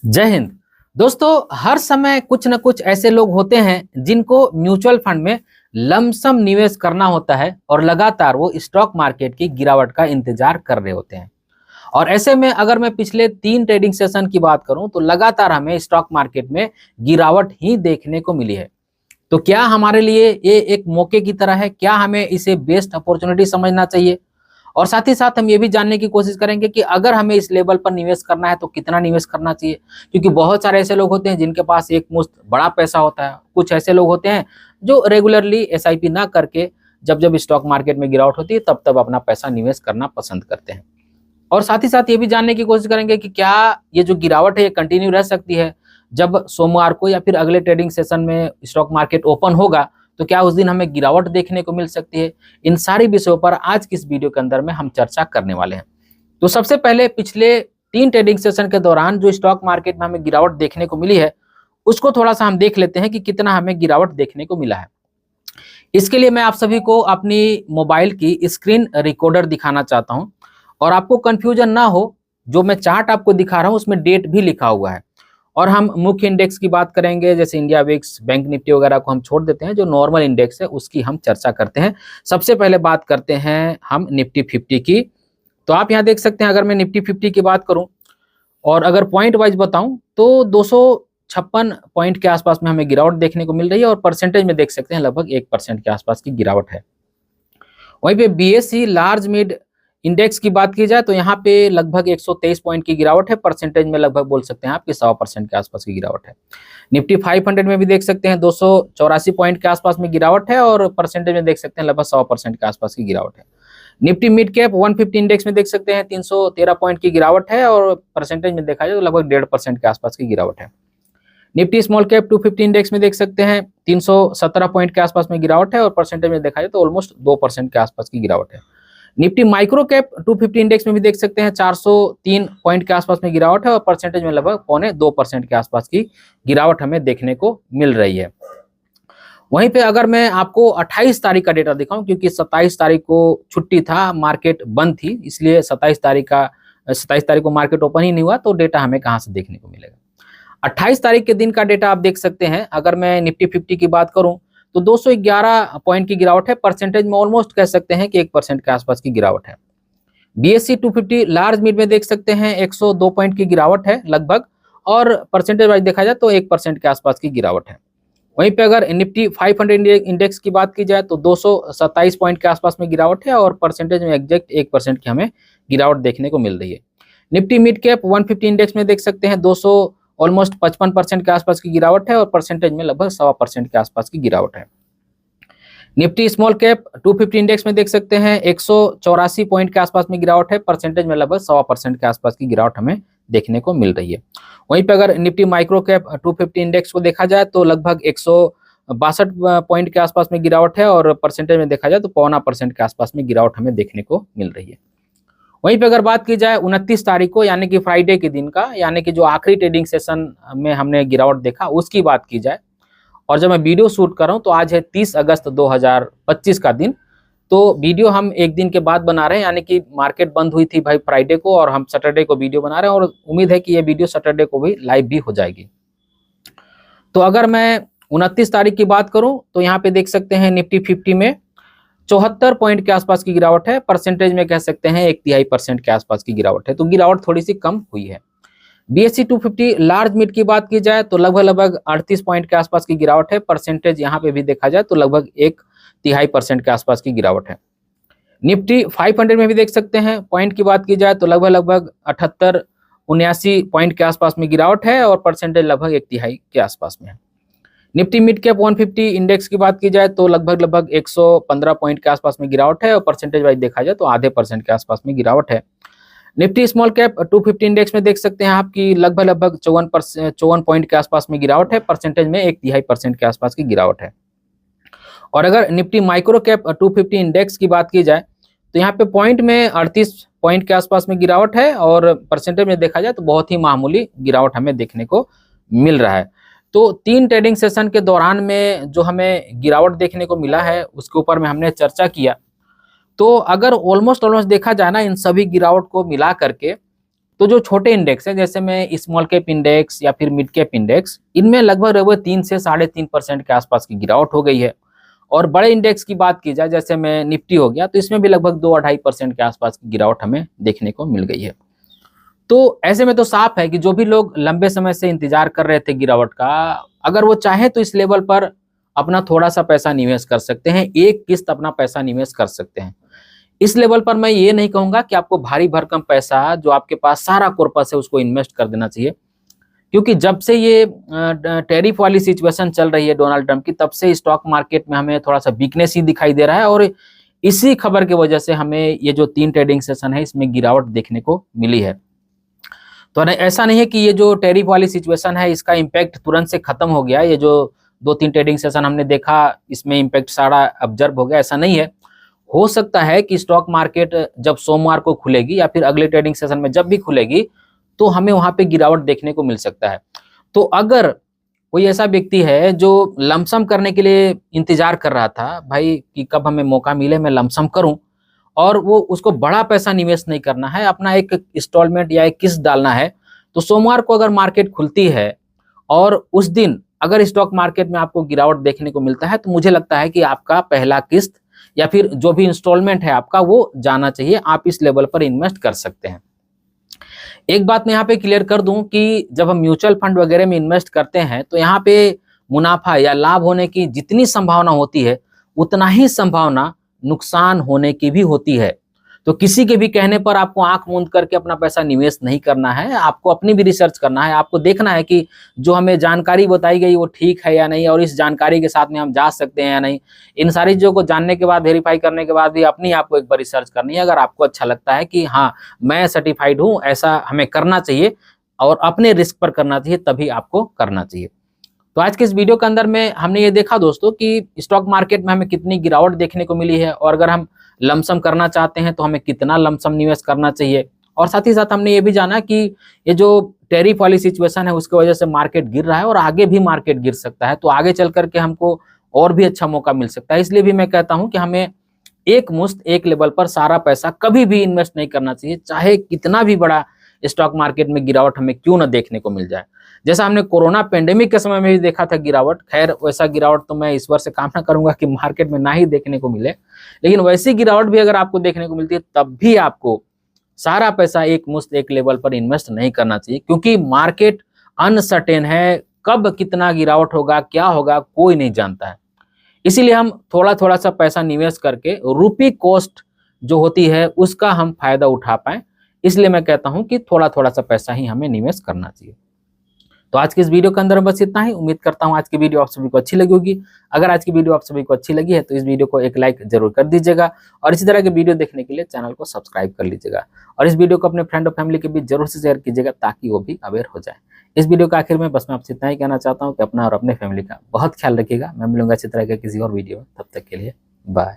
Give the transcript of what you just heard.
जय हिंद। दोस्तों, हर समय कुछ न कुछ ऐसे लोग होते हैं जिनको म्यूचुअल फंड में लमसम निवेश करना होता है और लगातार वो स्टॉक मार्केट की गिरावट का इंतजार कर रहे होते हैं। और ऐसे में अगर मैं पिछले 3 ट्रेडिंग सेशन की बात करूं तो लगातार हमें स्टॉक मार्केट में गिरावट ही देखने को मिली है। तो क्या हमारे लिए ये एक मौके की तरह है? क्या हमें इसे बेस्ट अपॉर्चुनिटी समझना चाहिए? और साथ ही साथ हम ये भी जानने की कोशिश करेंगे कि अगर हमें इस लेवल पर निवेश करना है तो कितना निवेश करना चाहिए, क्योंकि बहुत सारे ऐसे लोग होते हैं जिनके पास एक मुश्त बड़ा पैसा होता है। कुछ ऐसे लोग होते हैं जो रेगुलरली एसआईपी ना करके जब जब स्टॉक मार्केट में गिरावट होती है तब तब अपना पैसा निवेश करना पसंद करते हैं। और साथ ही साथ ये भी जानने की कोशिश करेंगे कि क्या ये जो गिरावट है ये कंटिन्यू रह सकती है। जब सोमवार को या फिर अगले ट्रेडिंग सेशन में स्टॉक मार्केट ओपन होगा तो क्या उस दिन हमें गिरावट देखने को मिल सकती है? इन सारी विषयों पर आज की इस वीडियो के अंदर में हम चर्चा करने वाले हैं। तो सबसे पहले पिछले 3 ट्रेडिंग सेशन के दौरान जो स्टॉक मार्केट में हमें गिरावट देखने को मिली है उसको थोड़ा सा हम देख लेते हैं कि कितना हमें गिरावट देखने को मिला है। इसके लिए मैं आप सभी को अपनी मोबाइल की स्क्रीन रिकॉर्डर दिखाना चाहता हूं और आपको कंफ्यूजन ना हो, जो मैं चार्ट आपको दिखा रहा हूं उसमें डेट भी लिखा हुआ है। और हम मुख्य इंडेक्स की बात करेंगे, जैसे इंडिया विक्स, बैंक निफ्टी वगैरह को हम छोड़ देते हैं। जो नॉर्मल इंडेक्स है उसकी हम चर्चा करते हैं। सबसे पहले बात करते हैं हम निफ्टी 50 की। तो आप यहाँ देख सकते हैं, अगर मैं निफ्टी 50 की बात करूं और अगर पॉइंट वाइज बताऊं तो 256 पॉइंट के आसपास में हमें गिरावट देखने को मिल रही है और परसेंटेज में देख सकते हैं लगभग 1% के आसपास की गिरावट है। वहीं पे बीएसई लार्ज मिड इंडेक्स की बात की जाए तो यहाँ पे लगभग 123 पॉइंट की गिरावट है। परसेंटेज में लगभग बोल सकते हैं आपकी 100% के आसपास की गिरावट है। निफ्टी 500 में भी देख सकते हैं 284 पॉइंट के आसपास में गिरावट है और परसेंटेज में देख सकते हैं लगभग 100% के आसपास की गिरावट है। निफ्टी मिड कैप 150 इंडेक्स में देख सकते हैं 313 पॉइंट की गिरावट है और परसेंटेज में देखा जाए तो लगभग 1.5% के आसपास की गिरावट है। निफ्टी स्मॉल कैप 250 इंडेक्स में देख सकते हैं 317 पॉइंट के आसपास में गिरावट है और परसेंटेज में देखा जाए तो ऑलमोस्ट 2% के आसपास की गिरावट है। निफ्टी माइक्रो कैप 250 इंडेक्स में भी देख सकते हैं 403 पॉइंट के आसपास में गिरावट है और परसेंटेज में लगभग 0.25% के आसपास की गिरावट हमें देखने को मिल रही है। वहीं पे अगर मैं आपको 28 तारीख का डेटा दिखाऊं, क्योंकि 27 तारीख को छुट्टी था, मार्केट बंद थी, इसलिए 27 तारीख को मार्केट ओपन ही नहीं हुआ, तो डेटा हमें कहां से देखने को मिलेगा? 28 तारीख के दिन का डेटा आप देख सकते हैं। अगर मैं निफ्टी 50 की बात करूं तो 211 पॉइंट की गिरावट है। परसेंटेज में ऑलमोस्ट कह सकते हैं कि 1% के आसपास की गिरावट है। बीएससी 250 लार्ज मिड में देख सकते हैं 102 पॉइंट की गिरावट है लगभग, और परसेंटेज वाइज देखा जाए तो 1% के आसपास की गिरावट है। वहीं पे अगर निफ्टी 500 इंडेक्स की बात की जाए तो 227 पॉइंट के आसपास में गिरावट है और परसेंटेज में एग्जैक्ट 1% की हमें गिरावट देखने को मिल रही है। निफ्टी मिड कैप 150 इंडेक्स में देख सकते हैं 200 ऑलमोस्ट 55% के आसपास की गिरावट है और परसेंटेज में लगभग 1.25% के आसपास की गिरावट है। निफ्टी स्मॉल कैप 250 इंडेक्स में देख सकते हैं 184 पॉइंट के आसपास में गिरावट है। परसेंटेज में लगभग 1.25% के आसपास की गिरावट हमें देखने को मिल रही है। वहीं पे अगर निफ्टी माइक्रो कैप 250 इंडेक्स को देखा जाए तो लगभग 162 पॉइंट के आसपास में गिरावट है और परसेंटेज में देखा जाए तो 0.25% के आसपास में गिरावट हमें देखने को मिल रही है। वहीं पे अगर बात की जाए 29 तारीख को, यानी कि फ्राइडे के दिन का, यानी कि जो आखिरी ट्रेडिंग सेशन में हमने गिरावट देखा उसकी बात की जाए, और जब मैं वीडियो शूट कर रहा हूं तो आज है 30 अगस्त 2025 का दिन, तो वीडियो हम एक दिन के बाद बना रहे हैं, यानी कि मार्केट बंद हुई थी भाई फ्राइडे को और हम सैटरडे को वीडियो बना रहे हैं और उम्मीद है कि ये वीडियो सैटरडे को भी लाइव भी हो जाएगी। तो अगर मैं 29 तारीख की बात करूं तो यहाँ पे देख सकते हैं निफ्टी 50 में 74 पॉइंट के आसपास की गिरावट है। परसेंटेज में कह सकते हैं 1/3% के आसपास की गिरावट है, तो गिरावट थोड़ी सी कम हुई है। बीएससी 250 लार्ज मिड की बात की जाए तो लगभग 38 पॉइंट के आसपास की गिरावट है। परसेंटेज यहाँ पे भी देखा जाए तो लगभग 1/3% के आसपास की गिरावट है। निफ्टी 500 में भी देख सकते हैं, पॉइंट की बात की जाए तो लगभग 78-79 पॉइंट के आसपास में गिरावट है और परसेंटेज लगभग 1/3 के आसपास में है। निफ्टी मिड कैप 150 इंडेक्स की बात की जाए तो लगभग 115 पॉइंट के आसपास में गिरावट है और परसेंटेज वाइज देखा जाए तो आधे % के आसपास में गिरावट है। निफ्टी स्मॉल कैप 250 इंडेक्स में देख सकते हैं आपकी लगभग 54 पॉइंट के आसपास में गिरावट है। परसेंटेज में 1/3% के आसपास की गिरावट है। और अगर निफ्टी माइक्रो कैप 250 इंडेक्स की बात की जाए तो यहाँ पे पॉइंट में 38 पॉइंट के आसपास में गिरावट है और परसेंटेज में देखा जाए तो बहुत ही मामूली गिरावट हमें देखने को मिल रहा है। तो 3 ट्रेडिंग सेशन के दौरान में जो हमें गिरावट देखने को मिला है उसके ऊपर में हमने चर्चा किया। तो अगर ऑलमोस्ट देखा जाए ना इन सभी गिरावट को मिला करके, तो जो छोटे इंडेक्स है जैसे में स्मॉल कैप इंडेक्स या फिर मिड कैप इंडेक्स, इनमें लगभग 3 से 3.5% के आसपास की गिरावट हो गई है। और बड़े इंडेक्स की बात की जाए जैसे में निफ्टी हो गया, तो इसमें भी लगभग 2-2.5% के आसपास की गिरावट हमें देखने को मिल गई है। तो ऐसे में तो साफ है कि जो भी लोग लंबे समय से इंतजार कर रहे थे गिरावट का, अगर वो चाहे तो इस लेवल पर अपना थोड़ा सा पैसा निवेश कर सकते हैं, एक किस्त अपना पैसा निवेश कर सकते हैं। इस लेवल पर मैं ये नहीं कहूंगा कि आपको भारी भरकम पैसा जो आपके पास सारा कॉर्पस है उसको इन्वेस्ट कर देना चाहिए, क्योंकि जब से ये टैरिफ वाली सिचुएशन चल रही है डोनाल्ड ट्रंप की, तब से स्टॉक मार्केट में हमें थोड़ा सा वीकनेस ही दिखाई दे रहा है। और इसी खबर की वजह से हमें ये जो 3 ट्रेडिंग सेशन है इसमें गिरावट देखने को मिली है। तो ऐसा नहीं है कि ये जो टैरिफ वाली सिचुएशन है इसका इम्पैक्ट तुरंत से खत्म हो गया, ये जो 2-3 ट्रेडिंग सेशन हमने देखा इसमें इम्पैक्ट सारा ऑब्जर्व हो गया, ऐसा नहीं है। हो सकता है कि स्टॉक मार्केट जब सोमवार को खुलेगी या फिर अगले ट्रेडिंग सेशन में जब भी खुलेगी तो हमें वहां पे गिरावट देखने को मिल सकता है। तो अगर कोई ऐसा व्यक्ति है जो लमसम करने के लिए इंतजार कर रहा था भाई कि कब हमें मौका मिले मैं लमसम करूं, और वो उसको बड़ा पैसा निवेश नहीं करना है, अपना एक इंस्टॉलमेंट या एक किस्त डालना है, तो सोमवार को अगर मार्केट खुलती है और उस दिन अगर स्टॉक मार्केट में आपको गिरावट देखने को मिलता है, तो मुझे लगता है कि आपका पहला किस्त या फिर जो भी इंस्टॉलमेंट है आपका वो जाना चाहिए, आप इस लेवल पर इन्वेस्ट कर सकते हैं। एक बात मैं यहाँ पे क्लियर कर दूं कि जब हम म्यूचुअल फंड वगैरह में इन्वेस्ट करते हैं तो यहाँ पे मुनाफा या लाभ होने की जितनी संभावना होती है उतना ही संभावना नुकसान होने की भी होती है। तो किसी के भी कहने पर आपको आंख मूंद करके अपना पैसा निवेश नहीं करना है, आपको अपनी भी रिसर्च करना है, आपको देखना है कि जो हमें जानकारी बताई गई वो ठीक है या नहीं, और इस जानकारी के साथ में हम जा सकते हैं या नहीं। इन सारी चीजों को जानने के बाद, वेरीफाई करने के बाद भी अपनी आपको एक बार रिसर्च करनी है। अगर आपको अच्छा लगता है कि हाँ मैं सर्टिफाइड हूँ, ऐसा हमें करना चाहिए और अपने रिस्क पर करना चाहिए, तभी आपको करना चाहिए। तो आज के इस वीडियो के अंदर में हमने ये देखा दोस्तों कि स्टॉक मार्केट में हमें कितनी गिरावट देखने को मिली है, और अगर हम लमसम करना चाहते हैं तो हमें कितना लमसम निवेश करना चाहिए। और साथ ही साथ हमने ये भी जाना कि ये जो टैरिफ वाली सिचुएशन है उसकी वजह से मार्केट गिर रहा है और आगे भी मार्केट गिर सकता है, तो आगे चल करके हमको और भी अच्छा मौका मिल सकता है। इसलिए भी मैं कहता हूं कि हमें एक मुश्त एक लेवल पर सारा पैसा कभी भी इन्वेस्ट नहीं करना चाहिए, चाहे कितना भी बड़ा स्टॉक मार्केट में गिरावट हमें क्यों ना देखने को मिल जाए। जैसा हमने कोरोना पेंडेमिक के समय में भी देखा था गिरावट, खैर वैसा गिरावट तो मैं ईश्वर से कामना करूंगा कि मार्केट में ना ही देखने को मिले, लेकिन वैसी गिरावट भी अगर आपको देखने को मिलती है तब भी आपको सारा पैसा एक मुश्त एक लेवल पर इन्वेस्ट नहीं करना चाहिए, क्योंकि मार्केट अनसर्टेन है, कब कितना गिरावट होगा क्या होगा कोई नहीं जानता है। इसीलिए हम थोड़ा थोड़ा सा पैसा निवेश करके रुपी कॉस्ट जो होती है उसका हम फायदा उठा पाए, इसलिए मैं कहता हूं कि थोड़ा थोड़ा सा पैसा ही हमें निवेश करना चाहिए। तो आज के इस वीडियो के अंदर बस इतना ही। उम्मीद करता हूं आज की वीडियो आप सभी को अच्छी लगी होगी। अगर आज की वीडियो आप सभी को अच्छी लगी है तो इस वीडियो को एक लाइक जरूर कर दीजिएगा, और इसी तरह के वीडियो देखने के लिए चैनल को सब्सक्राइब कर लीजिएगा, और इस वीडियो को अपने फ्रेंड और फैमिली के बीच जरूर से शेयर कीजिएगा ताकि वो भी अवेयर हो जाए। इस वीडियो के आखिर में बस मैं आपसे इतना ही कहना चाहता हूँ कि अपना और अपने फैमिली का बहुत ख्याल रखिएगा। मैं मिलूंगा इसी तरह के किसी और वीडियो में, तब तक के लिए बाय।